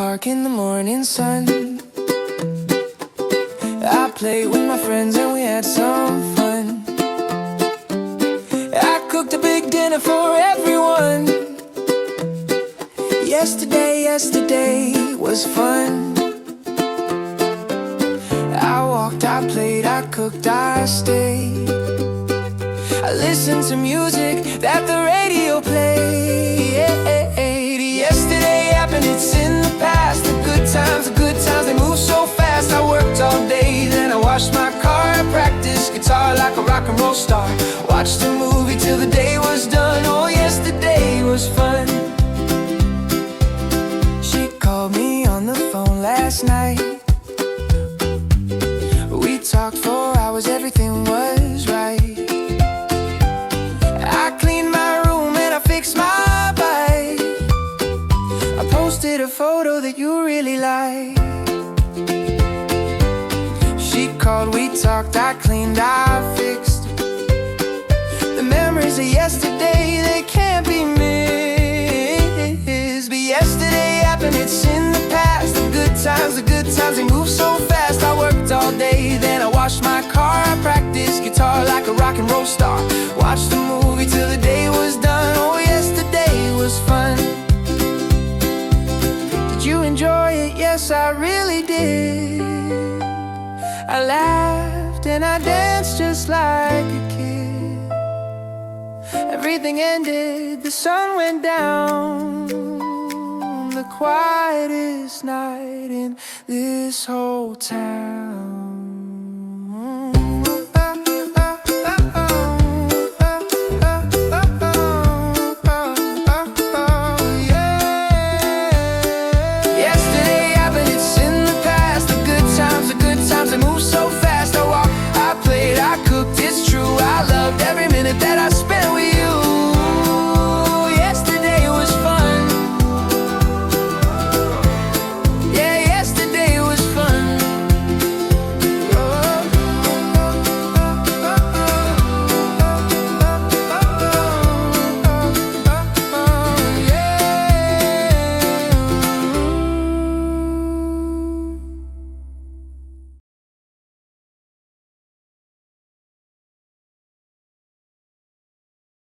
park in the morning sun. I played with my friends and we had some fun. I cooked a big dinner for everyone. Yesterday was fun. I walked, I played, I cooked, I stayed. I listened to music that the radio played. Yesterday happened, it's in the past. The good times, they move so fast. I worked all day, then I washed my car. I practiced guitar like a rock and roll star. Watched a movie till the day was done. Oh, yesterday was fun. She called me on the phone last night. We talked for hours, everything was right. I cleaned my room and I fixed my bike. I posted a photo that you really like. She called, we talked, I cleaned, I fixed. The memories of yesterday, they can't be missed. But yesterday happened, it's in the past. The good times, they move so fast. I worked all day, then I washed my car. I practiced guitar like a rock and roll star. Watched a movie till the day was done. Oh, yesterday was fun. Did you enjoy it? Yes, I really did. I laughed and I danced just like a kid. Everything ended, the sun went down. The quietest night in this whole town.